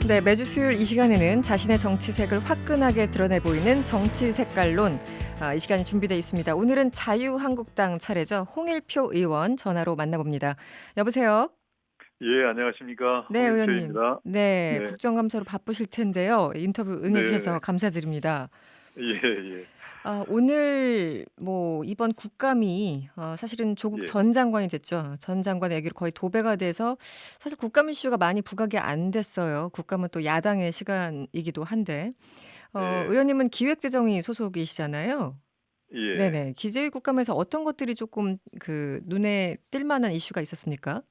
네, 매주 수요일 이 시간에는 자신의 정치색을 화끈하게 드러내 보이는 정치 색깔론. 이 시간이 준비되어 있습니다. 오늘은 자유한국당 차례죠. 홍일표 의원 전화로 만나봅니다. 여보세요? 예, 안녕하십니까. 네, 의원님. 홍일표입니다. 네, 네, 국정감사로 바쁘실 텐데요. 인터뷰 네, 응해주셔서 감사드립니다. 예, 예, 오늘 이번 국감이 사실은 조국 예, 전 장관이 됐죠. 전 장관의 얘기로 거의 도배가 돼서 사실 국감 이슈가 많이 부각이 안 됐어요. 국감은 또 야당의 시간이기도 한데. 예, 의원님은 기획재정위 소속이시잖아요. 예. 네네. 기재위 국감에서 어떤 것들이 조금 눈에 띌 만한 이슈가 있었습니까?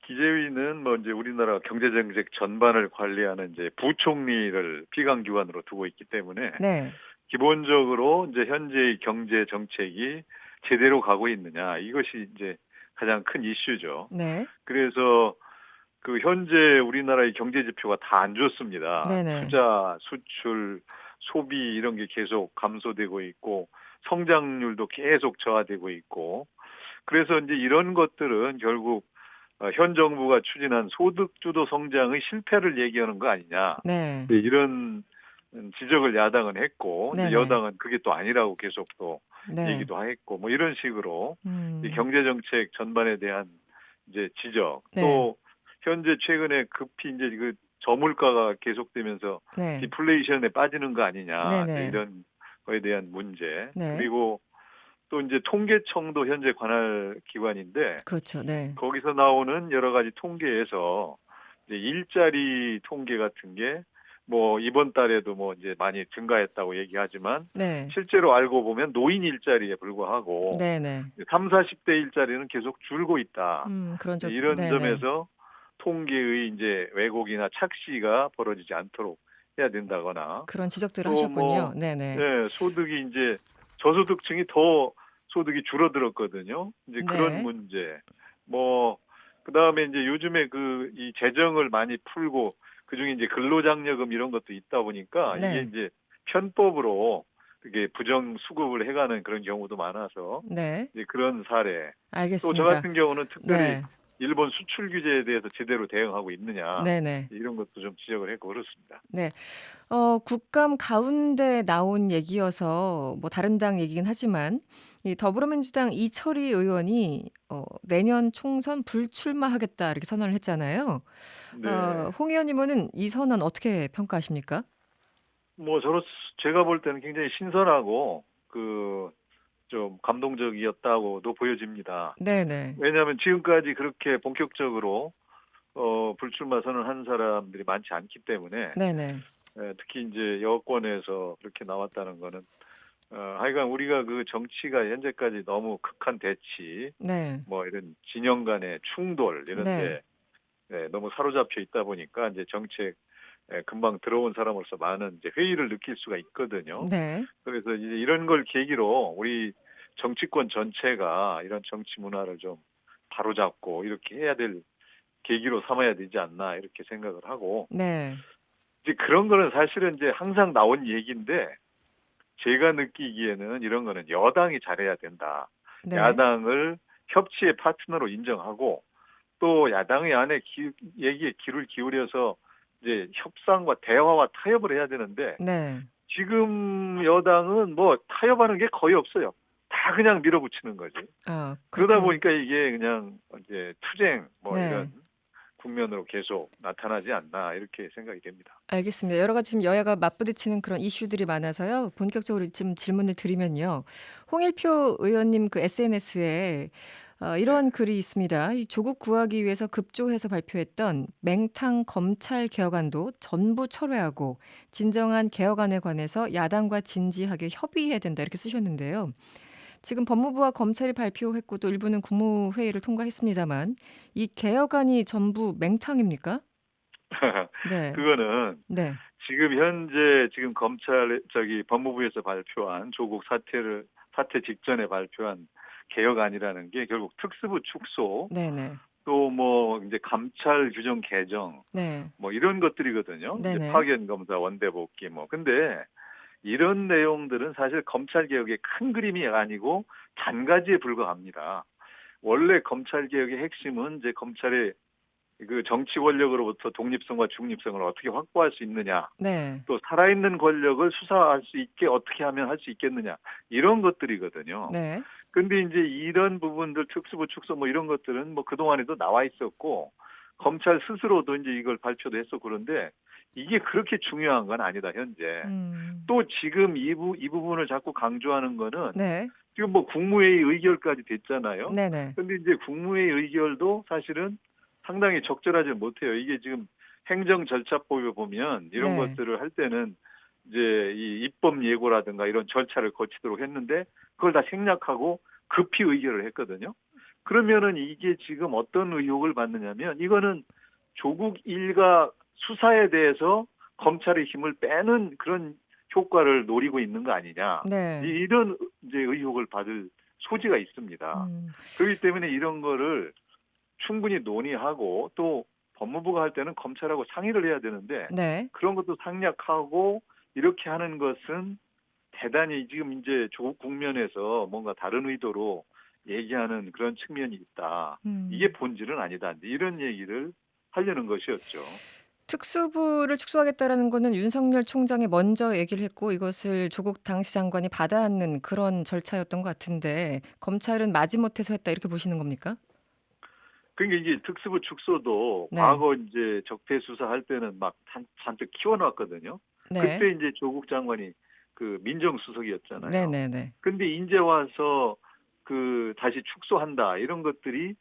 기재위는 뭐 이제 우리나라 경제정책 전반을 관리하는 이제 부총리를 피감기관으로 두고 있기 때문에 네. 기본적으로 이제 현재의 경제 정책이 제대로 가고 있느냐 이것이 이제 가장 큰 이슈죠. 네. 그래서 그 현재 우리나라의 경제 지표가 다 안 좋습니다. 네네. 투자, 수출, 소비 이런 게 계속 감소되고 있고 성장률도 계속 저하되고 있고 그래서 이제 이런 것들은 결국 현 정부가 추진한 소득주도 성장의 실패를 얘기하는 거 아니냐. 네. 네, 이런 지적을 야당은 했고 이제 네네. 여당은 그게 또 아니라고 계속 또 네. 얘기도 했고 뭐 이런 식으로 이 음. 경제 정책 전반에 대한 이제 지적 네. 또 현재 최근에 급히 이제 그 저물가가 계속되면서 네. 디플레이션에 빠지는 거 아니냐 이제 네네. 이런 거에 대한 문제 네. 그리고 또 이제 통계청도 현재 관할 기관인데 그렇죠. 네. 거기서 나오는 여러 가지 통계에서 이제 일자리 통계 같은 게 뭐 이번 달에도 뭐 이제 많이 증가했다고 얘기하지만 네. 실제로 알고 보면 노인 일자리에 불과하고 네네. 3, 40대 일자리는 계속 줄고 있다. 그런 적 이런 네네. 점에서 통계의 이제 왜곡이나 착시가 벌어지지 않도록 해야 된다거나 그런 지적들을 또 하셨군요. 뭐 네네. 예, 소득이 이제 저소득층이 더 소득이 줄어들었거든요. 이제 그런 네. 문제. 뭐 그다음에 이제 요즘에 그 이 재정을 많이 풀고 그중에 이제 근로장려금 이런 것도 있다 보니까 이게 네. 이제 편법으로 그게 부정 수급을 해가는 그런 경우도 많아서 네. 이제 그런 사례. 또 저 알겠습니다. 같은 경우는 특별히 네. 일본 수출 규제에 대해서 제대로 대응하고 있느냐 네네. 이런 것도 좀 지적을 했고 그렇습니다. 네. 국감 가운데 나온 얘기여서 다른 당 얘기긴 하지만 이 더불어민주당 이철희 의원이 "내년 총선 불출마하겠다." 이렇게 선언을 했잖아요. 네. 홍 의원님은 이 선언 어떻게 평가하십니까? 뭐 제가 볼 때는 굉장히 신선하고 그 좀 감동적이었다고도 보여집니다. 네네. 왜냐하면 지금까지 그렇게 본격적으로 불출마 선언한 사람들이 많지 않기 때문에 네네. 특히 이제 여권에서 그렇게 나왔다는 거는 하여간 우리가 그 정치가 현재까지 너무 극한 대치 네. 뭐 이런 진영 간의 충돌 네. 이런데 너무 사로잡혀 있다 보니까 이제 정책 금방 들어온 사람으로서 많은 이제 회의를 느낄 수가 있거든요. 네. 그래서 이제 이런 걸 계기로 우리 정치권 전체가 이런 정치 문화를 좀 바로잡고 이렇게 해야 될 계기로 삼아야 되지 않나 이렇게 생각을 하고 네. 이제 그런 거는 사실은 이제 항상 나온 얘기인데 제가 느끼기에는 이런 거는 여당이 잘해야 된다. 네. 야당을 협치의 파트너로 인정하고 또 야당의 안에 얘기에 귀를 기울여서 이제 협상과 대화와 타협을 해야 되는데 네. 지금 여당은 뭐 타협하는 게 거의 없어요. 다 그냥 밀어붙이는 거지. 그러다 그렇게 보니까 이게 그냥 이제 투쟁 뭐 이런 네. 국면으로 계속 나타나지 않나 이렇게 생각이 됩니다. 알겠습니다. 여러 가지 지금 여야가 맞부딪히는 그런 이슈들이 많아서요. 본격적으로 좀 질문을 드리면요. 홍일표 의원님 그 SNS에 네. 이런 글이 있습니다. 이 조국 구하기 위해서 급조해서 발표했던 맹탕 검찰 개혁안도 전부 철회하고 진정한 개혁안에 관해서 야당과 진지하게 협의해야 된다 이렇게 쓰셨는데요. 지금 법무부와 검찰이 발표했고 또 일부는 국무회의를 통과했습니다만 이 개혁안이 전부 맹탕입니까? 네. 그거는 네. 지금 현재 지금 법무부에서 발표한 조국 사퇴 직전에 발표한 개혁안이라는 게 결국 특수부 축소 네네. 또 뭐 이제 감찰 규정 개정 네. 뭐 이런 것들이거든요. 이제 네네. 파견 검사 원대 복귀 뭐 근데 이런 내용들은 사실 검찰 개혁의 큰 그림이 아니고 잔가지에 불과합니다. 원래 검찰 개혁의 핵심은 이제 검찰의 그 정치 권력으로부터 독립성과 중립성을 어떻게 확보할 수 있느냐, 네. 또 살아있는 권력을 수사할 수 있게 어떻게 하면 할 수 있겠느냐, 이런 것들이거든요. 네. 근데 이제 이런 부분들 특수부 축소 뭐 이런 것들은 뭐 그동안에도 나와 있었고 검찰 스스로도 이제 이걸 발표도 했어. 그런데 이게 그렇게 중요한 건 아니다 현재. 음. 또 지금 이 부분을 자꾸 강조하는 거는 네. 지금 뭐 국무회의 의결까지 됐잖아요. 네네. 근데 이제 국무회의 의결도 사실은 상당히 적절하지 못해요. 이게 지금 행정 절차법에 보면 이런 네. 것들을 할 때는 이제 이 입법 예고라든가 이런 절차를 거치도록 했는데 그걸 다 생략하고 급히 의결을 했거든요. 그러면은 이게 지금 어떤 의혹을 받느냐면 이거는 조국 일가 수사에 대해서 검찰의 힘을 빼는 그런 효과를 노리고 있는 거 아니냐. 네. 이런 이제 의혹을 받을 소지가 있습니다. 음. 그렇기 때문에 이런 거를 충분히 논의하고 또 법무부가 할 때는 검찰하고 상의를 해야 되는데 네. 그런 것도 생략하고 이렇게 하는 것은 대단히 지금 이제 조국 국면에서 뭔가 다른 의도로 얘기하는 그런 측면이 있다. 이게 음. 본질은 아니다. 이런 얘기를 하려는 것이었죠. 특수부를 축소하겠다라는 거는 윤석열 총장이 먼저 얘기를 했고 이것을 조국 당시 장관이 받아안는 그런 절차였던 것 같은데 검찰은 마지못해서 했다 이렇게 보시는 겁니까? 그러니까 이게 특수부 축소도 네. 과거 이제 적폐 수사할 때는 막 잔뜩 키워놨거든요. 네. 그때 이제 조국 장관이 그 민정수석이었잖아요. 네네네. 근데 이제 와서 그 다시 축소한다 이런 것들이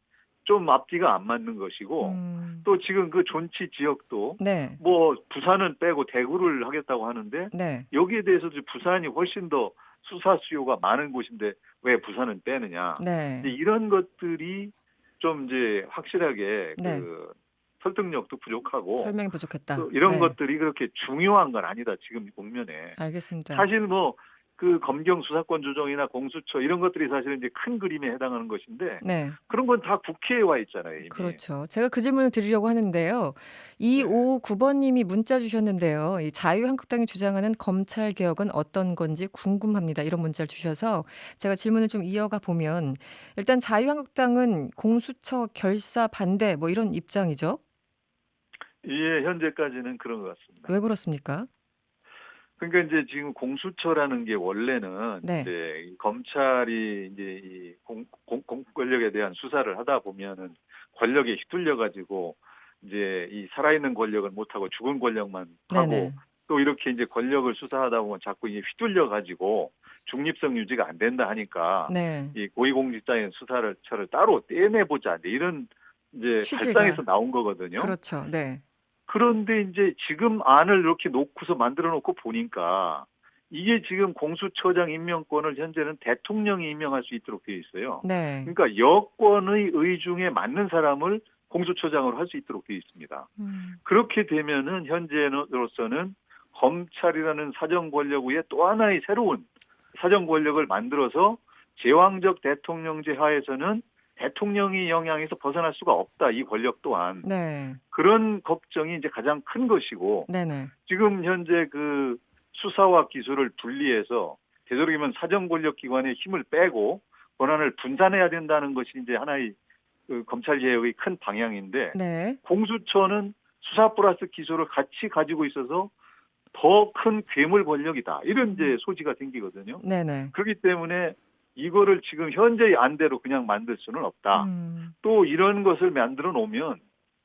좀 앞뒤가 안 맞는 것이고 음. 또 지금 그 존치 지역도 네. 뭐 부산은 빼고 대구를 하겠다고 하는데 네. 여기에 대해서도 부산이 훨씬 더 수사 수요가 많은 곳인데 왜 부산은 빼느냐. 이제 네. 이런 것들이 좀 이제 확실하게 네. 그 설득력도 부족하고 설명이 부족했다. 또 이런 네. 것들이 그렇게 중요한 건 아니다. 지금 국면에. 알겠습니다. 사실 뭐 그 검경 수사권 조정이나 공수처 이런 것들이 사실은 이제 큰 그림에 해당하는 것인데 네. 그런 건 다 국회에 와 있잖아요, 이미. 그렇죠. 제가 그 질문을 드리려고 하는데요. 네. 2559번 님이 문자 주셨는데요. 이 자유한국당이 주장하는 검찰 개혁은 어떤 건지 궁금합니다. 이런 문자를 주셔서 제가 질문을 좀 이어가 보면 일단 자유한국당은 공수처 결사 반대 뭐 이런 입장이죠. 예, 현재까지는 그런 것 같습니다. 왜 그렇습니까? 그러니까 이제 지금 공수처라는 게 원래는 네. 이제 이 검찰이 이제 이 공 권력에 대한 수사를 하다 보면은 권력에 휘둘려 가지고 이제 이 살아있는 권력을 못 하고 죽은 권력만 하고 네네. 또 이렇게 이제 권력을 수사하다 보면 자꾸 이제 휘둘려 가지고 중립성 유지가 안 된다 하니까 네. 이 고위공직자의 수사를 처를 따로 떼내 보자 이런 이제 발상에서 취지가 나온 거거든요. 그렇죠. 네. 그런데 이제 지금 안을 이렇게 놓고서 만들어 놓고 보니까 이게 지금 공수처장 임명권을 현재는 대통령이 임명할 수 있도록 되어 있어요. 네. 그러니까 여권의 의중에 맞는 사람을 공수처장으로 할 수 있도록 되어 있습니다. 음. 그렇게 되면은 현재로서는 검찰이라는 사정 권력 위에 또 하나의 새로운 사정 권력을 만들어서 제왕적 대통령제 하에서는 대통령의 영향에서 벗어날 수가 없다. 이 권력 또한. 네. 그런 걱정이 이제 가장 큰 것이고 네네. 지금 현재 그 수사와 기소를 분리해서 되도록이면 사정 권력 기관의 힘을 빼고 권한을 분산해야 된다는 것이 이제 하나의 그 검찰 개혁의 큰 방향인데 네. 공수처는 수사 플러스 기소를 같이 가지고 있어서 더 큰 괴물 권력이다. 이런 이제 소지가 생기거든요. 네네. 그렇기 때문에 이거를 지금 현재의 안대로 그냥 만들 수는 없다. 음. 또 이런 것을 만들어 놓으면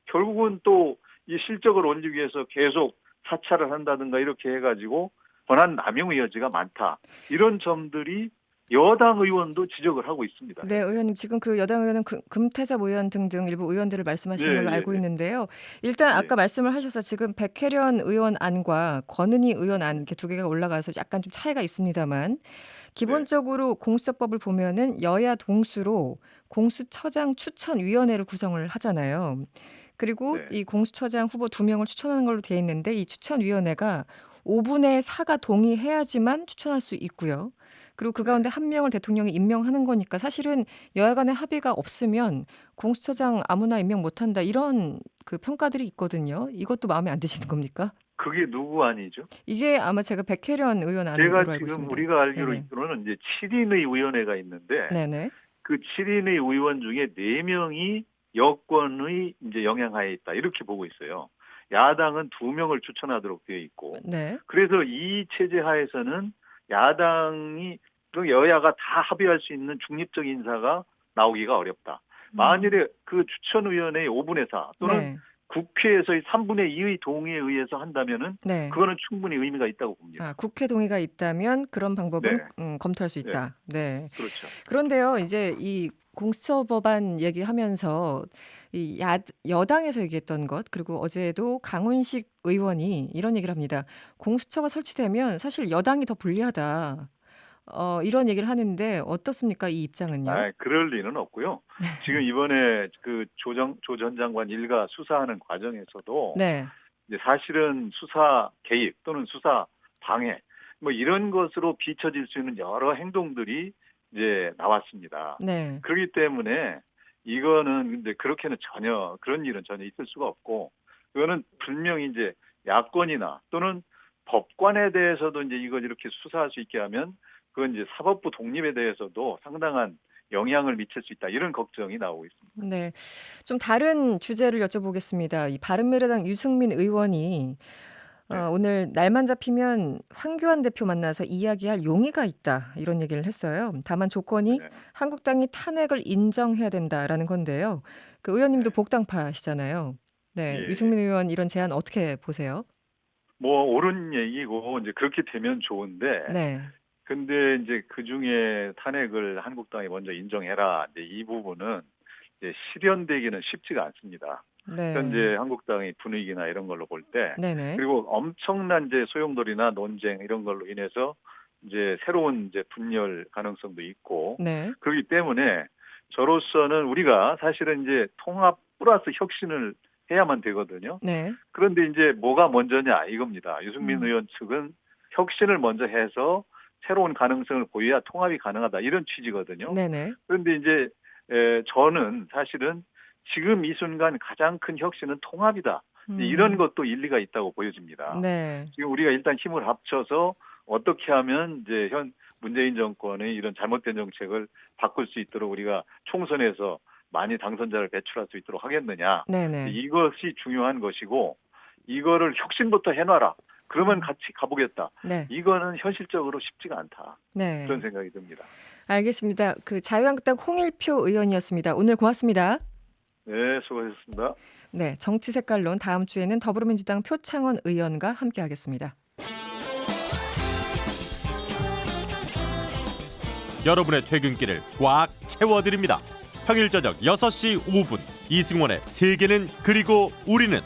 결국은 또 이 실적을 올리기 위해서 계속 사찰을 한다든가 이렇게 해가지고 권한 남용의 여지가 많다. 이런 점들이 여당 의원도 지적을 하고 있습니다. 네, 의원님 지금 그 여당 의원은 금태섭 의원 등등 일부 의원들을 예, 말씀하시는 걸로 예, 알고 예. 있는데요. 일단 예. 아까 말씀을 하셔서 지금 백혜련 의원 안과 권은희 의원 안 이렇게 두 개가 올라가서 약간 좀 차이가 있습니다만 네. 기본적으로 공수처법을 보면은 여야 동수로 공수처장 추천위원회를 구성을 하잖아요. 그리고 네. 이 공수처장 후보 두 명을 추천하는 걸로 되어 있는데 이 추천위원회가 5분의 4가 동의해야지만 추천할 수 있고요. 그리고 그 네. 가운데 한 명을 대통령이 임명하는 거니까 사실은 여야 간의 합의가 없으면 공수처장 아무나 임명 못한다 이런 그 평가들이 있거든요. 이것도 마음에 안 드시는 겁니까? 그게 누구 안이죠? 이게 아마 제가 백혜련 의원 제가 안으로 알고 지금 있습니다. 우리가 알기로 네네. 있기로는 이제 7인의 위원회가 있는데 네네. 그 7인의 의원 중에 4명이 여권의 이제 영향하에 있다 이렇게 보고 있어요. 야당은 2명을 추천하도록 되어 있고 네. 그래서 이 체제 하에서는 야당이 그 여야가 다 합의할 수 있는 중립적 인사가 나오기가 어렵다. 만일에 그 추천위원회의 5분의 4 또는 네. 국회에서의 3분의 2의 동의에 의해서 한다면은 네. 그거는 충분히 의미가 있다고 봅니다. 아, 국회 동의가 있다면 그런 방법은 네. 검토할 수 네. 있다. 네. 그렇죠. 그런데요, 이제 이 공수처법안 얘기하면서 이 여당에서 얘기했던 것, 그리고 어제도 강훈식 의원이 이런 얘기를 합니다. 공수처가 설치되면 사실 여당이 더 불리하다. 이런 얘기를 하는데 어떻습니까? 이 입장은요? 그럴 리는 없고요. 지금 이번에 그 조 전 장관 일가 수사하는 과정에서도 네. 이제 사실은 수사 개입 또는 수사 방해 뭐 이런 것으로 비춰질 수 있는 여러 행동들이 이제 나왔습니다. 네. 그렇기 때문에 이거는 근데 그렇게는 전혀 그런 일은 전혀 있을 수가 없고 그거는 분명히 이제 야권이나 또는 법관에 대해서도 이제 이걸 이렇게 수사할 수 있게 하면 그건 이제 사법부 독립에 대해서도 상당한 영향을 미칠 수 있다 이런 걱정이 나오고 있습니다. 네. 좀 다른 주제를 여쭤보겠습니다. 이 바른미래당 유승민 의원이 네. 오늘 날만 잡히면 황교안 대표 만나서 이야기할 용의가 있다. 이런 얘기를 했어요. 다만 조건이 네. 한국당이 탄핵을 인정해야 된다라는 건데요. 그 의원님도 네. 복당파시잖아요. 네. 예. 유승민 의원 이런 제안 어떻게 보세요? 뭐 옳은 얘기고 이제 그렇게 되면 좋은데 네. 근데 이제 그중에 탄핵을 한국당이 먼저 인정해라. 이제 이 부분은 이제 실현되기는 쉽지가 않습니다. 네. 현재 한국당의 분위기나 이런 걸로 볼 때 네네. 그리고 엄청난 이제 소용돌이나 논쟁 이런 걸로 인해서 이제 새로운 이제 분열 가능성도 있고 네. 그렇기 때문에 저로서는 우리가 사실은 이제 통합 플러스 혁신을 해야만 되거든요. 네. 그런데 이제 뭐가 먼저냐 이겁니다. 유승민 의원 측은 혁신을 먼저 해서 새로운 가능성을 보여야 통합이 가능하다 이런 취지거든요. 네네. 그런데 이제 저는 사실은 지금 이 순간 가장 큰 혁신은 통합이다. 이런 것도 일리가 있다고 보여집니다. 네. 지금 우리가 일단 힘을 합쳐서 어떻게 하면 이제 현 문재인 정권의 이런 잘못된 정책을 바꿀 수 있도록 우리가 총선에서 많이 당선자를 배출할 수 있도록 하겠느냐. 네네. 이것이 중요한 것이고 이거를 혁신부터 해놔라. 그러면 같이 가보겠다. 네. 이거는 현실적으로 쉽지가 않다. 네. 그런 생각이 듭니다. 알겠습니다. 그 자유한국당 홍일표 의원이었습니다. 오늘 고맙습니다. 네, 수고하셨습니다. 네, 정치 색깔론 다음 주에는 더불어민주당 표창원 의원과 함께하겠습니다. 여러분의 퇴근길을 꽉 채워드립니다. 평일 저녁 6시 5분 이승원의 세계는 그리고 우리는